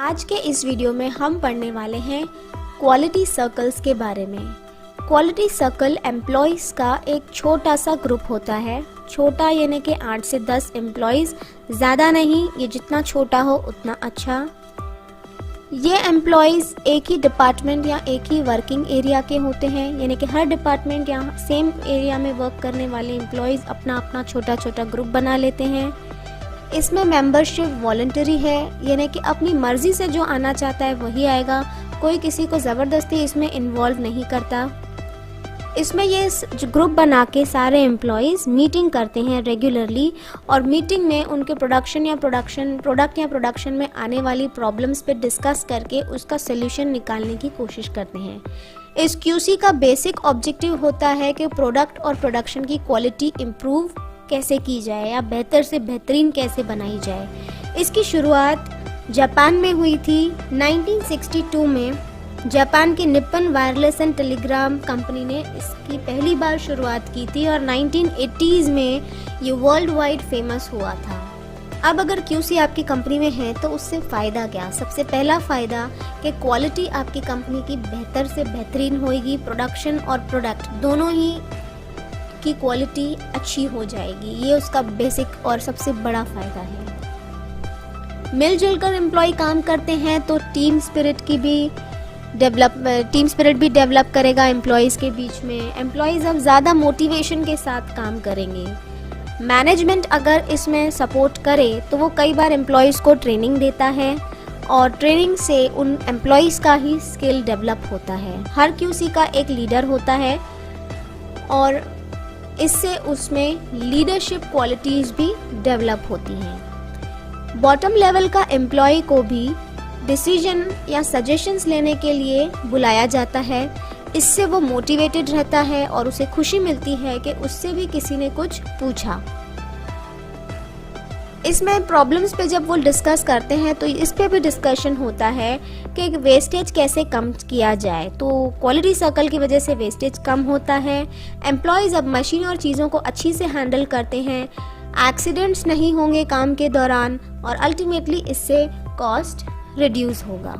आज के इस वीडियो में हम पढ़ने वाले हैं क्वालिटी सर्कल्स के बारे में। क्वालिटी सर्कल एम्प्लॉयज़ का एक छोटा सा ग्रुप होता है। छोटा यानी कि 8 से 10 एम्प्लॉयज़, ज़्यादा नहीं, ये जितना छोटा हो उतना अच्छा। ये एम्प्लॉयज़ एक ही डिपार्टमेंट या एक ही वर्किंग एरिया के होते हैं, यानी कि हर डिपार्टमेंट या सेम एरिया में वर्क करने वाले एम्प्लॉयज़ अपना अपना छोटा छोटा ग्रुप बना लेते हैं। इसमें मेंबरशिप वॉलंटरी है, यानी कि अपनी मर्जी से जो आना चाहता है वही आएगा, कोई किसी को ज़बरदस्ती इसमें इन्वॉल्व नहीं करता। इसमें ये ग्रुप बना के सारे एम्प्लॉयज़ मीटिंग करते हैं रेगुलरली, और मीटिंग में उनके प्रोडक्शन में आने वाली प्रॉब्लम्स पे डिस्कस करके उसका सोल्यूशन निकालने की कोशिश करते हैं। इस क्यूसी का बेसिक ऑब्जेक्टिव होता है कि प्रोडक्ट और प्रोडक्शन की क्वालिटी इम्प्रूव कैसे की जाए या बेहतर से बेहतरीन कैसे बनाई जाए। इसकी शुरुआत जापान में हुई थी 1962 में। जापान की Nippon wireless and Telegram company ने इसकी पहली बार शुरुआत की थी और 1980s में ये वर्ल्ड वाइड फेमस हुआ था। अब अगर क्यूसी आपकी कंपनी में है तो उससे फ़ायदा क्या? सबसे पहला फ़ायदा कि क्वालिटी आपकी कंपनी की बेहतर से बेहतरीन होएगी, प्रोडक्शन और प्रोडक्ट दोनों ही की क्वालिटी अच्छी हो जाएगी। ये उसका बेसिक और सबसे बड़ा फ़ायदा है। मिलजुल कर एम्प्लॉय काम करते हैं तो टीम स्पिरिट भी डेवलप करेगा एम्प्लॉयज़ के बीच में। एम्प्लॉयज़ अब ज़्यादा मोटिवेशन के साथ काम करेंगे। मैनेजमेंट अगर इसमें सपोर्ट करे तो वो कई बार एम्प्लॉयज़ को ट्रेनिंग देता है और ट्रेनिंग से उन एम्प्लॉयज़ का ही स्किल डेवलप होता है। हर क्यूसी का एक लीडर होता है और इससे उसमें लीडरशिप क्वालिटीज़ भी डेवलप होती हैं। बॉटम लेवल का एम्प्लॉय को भी डिसीजन या सजेशंस लेने के लिए बुलाया जाता है। इससे वो मोटिवेटेड रहता है और उसे खुशी मिलती है कि उससे भी किसी ने कुछ पूछा। इसमें प्रॉब्लम्स पे जब वो डिस्कस करते हैं तो इस पे भी डिस्कशन होता है कि वेस्टेज कैसे कम किया जाए। तो क्वालिटी सर्कल की वजह से वेस्टेज कम होता है। एम्प्लॉयज़ अब मशीन और चीज़ों को अच्छी से हैंडल करते हैं, एक्सीडेंट्स नहीं होंगे काम के दौरान और अल्टीमेटली इससे कॉस्ट रिड्यूस होगा।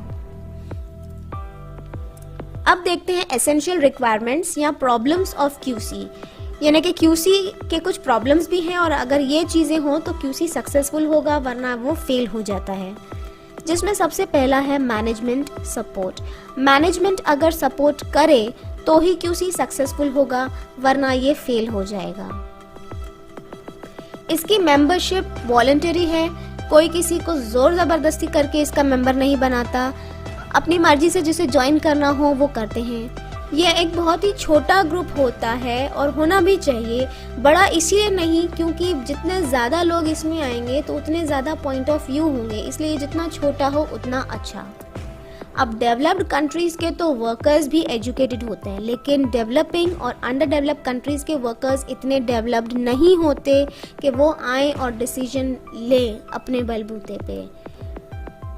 अब देखते हैं एसेंशियल रिक्वायरमेंट्स या प्रॉब्लम्स ऑफ क्यूसी, यानी कि क्यूसी के कुछ प्रॉब्लम्स भी हैं और अगर ये चीज़ें हों तो क्यूसी सक्सेसफुल होगा, वरना वो फेल हो जाता है। जिसमें सबसे पहला है मैनेजमेंट सपोर्ट। मैनेजमेंट अगर सपोर्ट करे तो ही क्यूसी सक्सेसफुल होगा, वरना ये फेल हो जाएगा। इसकी मेंबरशिप वॉलंटरी है, कोई किसी को ज़ोर ज़बरदस्ती करके इसका मेंबर नहीं बनाता, अपनी मर्जी से जिसे ज्वाइन करना हो वो करते हैं। यह एक बहुत ही छोटा ग्रुप होता है और होना भी चाहिए। बड़ा इसलिए नहीं क्योंकि जितने ज़्यादा लोग इसमें आएंगे तो उतने ज़्यादा पॉइंट ऑफ व्यू होंगे, इसलिए जितना छोटा हो उतना अच्छा। अब डेवलप्ड कंट्रीज़ के तो वर्कर्स भी एजुकेटेड होते हैं, लेकिन डेवलपिंग और अंडर डेवलप्ड कंट्रीज़ के वर्कर्स इतने डेवलप्ड नहीं होते कि वो आए और डिसीजन ले अपने बलबूते पे।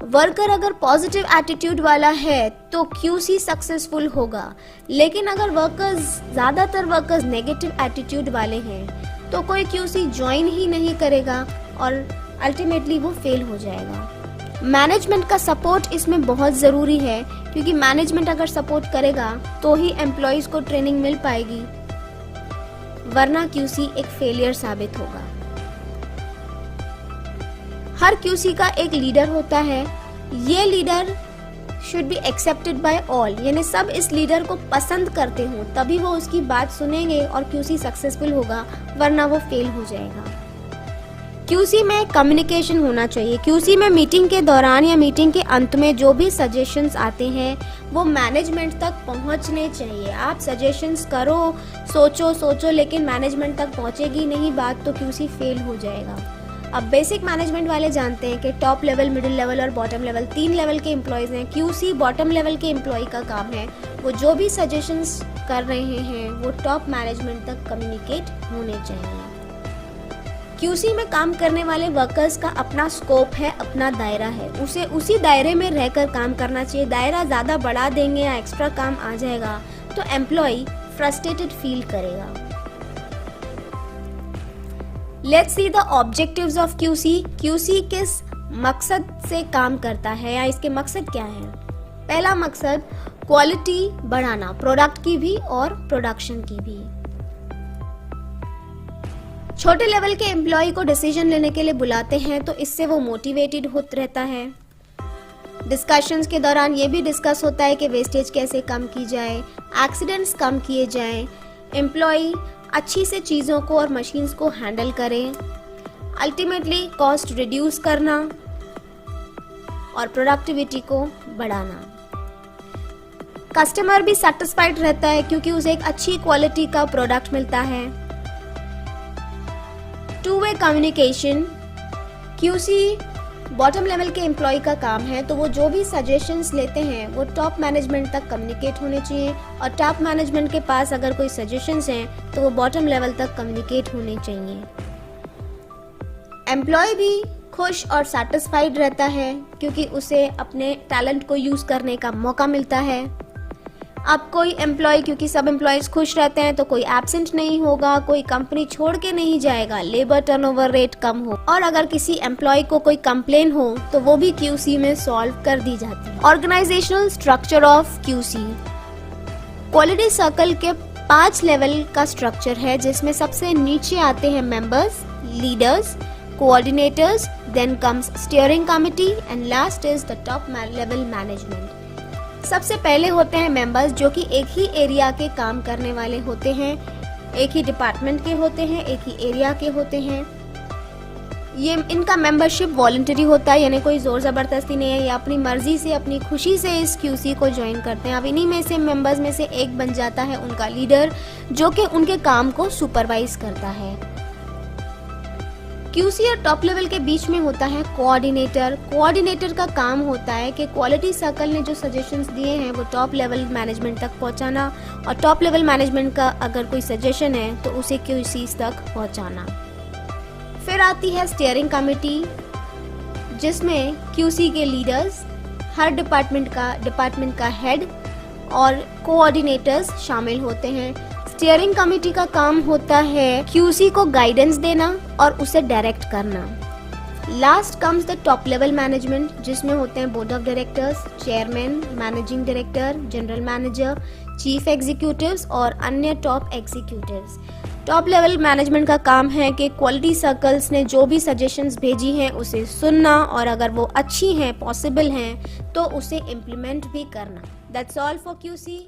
वर्कर अगर पॉजिटिव एटीट्यूड वाला है तो क्यूसी सक्सेसफुल होगा, लेकिन अगर ज़्यादातर वर्कर्स नेगेटिव एटीट्यूड वाले हैं तो कोई क्यूसी ज्वाइन ही नहीं करेगा और अल्टीमेटली वो फेल हो जाएगा। मैनेजमेंट का सपोर्ट इसमें बहुत ज़रूरी है, क्योंकि मैनेजमेंट अगर सपोर्ट करेगा तो ही एम्प्लॉयज़ को ट्रेनिंग मिल पाएगी, वरना क्यूसी एक फेलियर साबित होगा। हर क्यूसी का एक लीडर होता है। ये leader should be accepted by all, यानी सब इस लीडर को पसंद करते हो तभी वो उसकी बात सुनेंगे और क्यूसी सक्सेसफुल होगा, वरना वो फेल हो जाएगा। क्यूसी में कम्युनिकेशन होना चाहिए। क्यूसी में मीटिंग के दौरान या मीटिंग के अंत में जो भी सजेशंस आते हैं वो मैनेजमेंट तक पहुंचने चाहिए। आप सजेशंस करो, सोचो, लेकिन मैनेजमेंट तक पहुंचेगी नहीं बात तो क्यूसी फेल हो जाएगा। अब बेसिक मैनेजमेंट वाले जानते हैं कि टॉप लेवल, मिडिल लेवल और बॉटम लेवल 3 लेवल के एम्प्लॉयज़ हैं। क्यूसी बॉटम लेवल के एम्प्लॉय का काम है, वो जो भी सजेशंस कर रहे हैं वो टॉप मैनेजमेंट तक कम्युनिकेट होने चाहिए। क्यूसी में काम करने वाले वर्कर्स का अपना स्कोप है, अपना दायरा है, उसे उसी दायरे में रहकर काम करना चाहिए। दायरा ज़्यादा बढ़ा देंगे या एक्स्ट्रा काम आ जाएगा तो एम्प्लॉय फ्रस्ट्रेटेड फील करेगा। Let's see the objectives of QC. QC किस मकसद से काम करता है या इसके मकसद क्या है। पहला मकसद क्वालिटी बढ़ाना, प्रोडक्ट की भी और प्रोडक्शन की भी। छोटे लेवल के एम्प्लॉय को डिसीजन लेने के लिए बुलाते हैं तो इससे वो मोटिवेटेड होता रहता है। डिस्कशंस के दौरान ये भी डिस्कस होता है कि वेस्टेज कैसे कम की जाए, एक्सीडेंट्स कम किए जाएं, एम्प्लॉय अच्छी से चीज़ों को और मशीन्स को हैंडल करें, अल्टीमेटली कॉस्ट रिड्यूस करना और प्रोडक्टिविटी को बढ़ाना। कस्टमर भी सेटिस्फाइड रहता है क्योंकि उसे एक अच्छी क्वालिटी का प्रोडक्ट मिलता है। Two way communication, QC bottom level के एम्प्लॉय का काम है तो वो जो भी सजेशंस लेते हैं वो टॉप मैनेजमेंट तक कम्युनिकेट होने चाहिए और टॉप मैनेजमेंट के पास अगर कोई सजेशंस हैं तो वो बॉटम लेवल तक कम्युनिकेट होने चाहिए। एम्प्लॉय भी खुश और सेटिस्फाइड रहता है क्योंकि उसे अपने टैलेंट को यूज़ करने का मौका मिलता है। अब कोई एम्प्लॉय, क्योंकि सब एम्प्लॉयज खुश रहते हैं तो कोई एब्सेंट नहीं होगा, कोई कंपनी छोड़ के नहीं जाएगा, लेबर टर्नओवर रेट कम हो और अगर किसी एम्प्लॉय को कोई कंप्लेन हो तो वो भी क्यूसी में सॉल्व कर दी जाती है। Organisational structure of QC, quality circle के 5 लेवल का स्ट्रक्चर है जिसमें सबसे नीचे आते हैं members, leaders, coordinators, then comes steering committee and last is the top level management. सबसे पहले होते हैं मेंबर्स जो कि एक ही एरिया के काम करने वाले होते हैं, एक ही डिपार्टमेंट के होते हैं, एक ही एरिया के होते हैं। ये इनका मेंबरशिप वॉलंटरी होता है, यानी कोई जोर ज़बरदस्ती नहीं है, ये अपनी मर्जी से, अपनी खुशी से इस क्यूसी को ज्वाइन करते हैं। अब इन्हीं में से मेंबर्स में से एक बन जाता है उनका लीडर जो कि उनके काम को सुपरवाइज करता है। क्यूसी और टॉप लेवल के बीच में होता है कोऑर्डिनेटर। कोऑर्डिनेटर का काम होता है कि क्वालिटी सर्कल ने जो सजेशंस दिए हैं वो टॉप लेवल मैनेजमेंट तक पहुंचाना और टॉप लेवल मैनेजमेंट का अगर कोई सजेशन है तो उसे क्यूसीज तक पहुंचाना। फिर आती है स्टीयरिंग कमेटी जिसमें क्यूसी के लीडर्स, हर डिपार्टमेंट का हेड और कोऑर्डिनेटर्स शामिल होते हैं। स्टीयरिंग कमेटी का काम होता है क्यूसी को गाइडेंस देना और उसे डायरेक्ट करना। Last comes the top level management जिसमें होते हैं board of directors, chairman, managing director, general manager, chief executives और अन्य top executives. Top level management का काम है कि क्वालिटी सर्कल्स ने जो भी सजेशंस भेजी हैं उसे सुनना और अगर वो अच्छी हैं, पॉसिबल हैं तो उसे इम्प्लीमेंट भी करना। That's all for QC.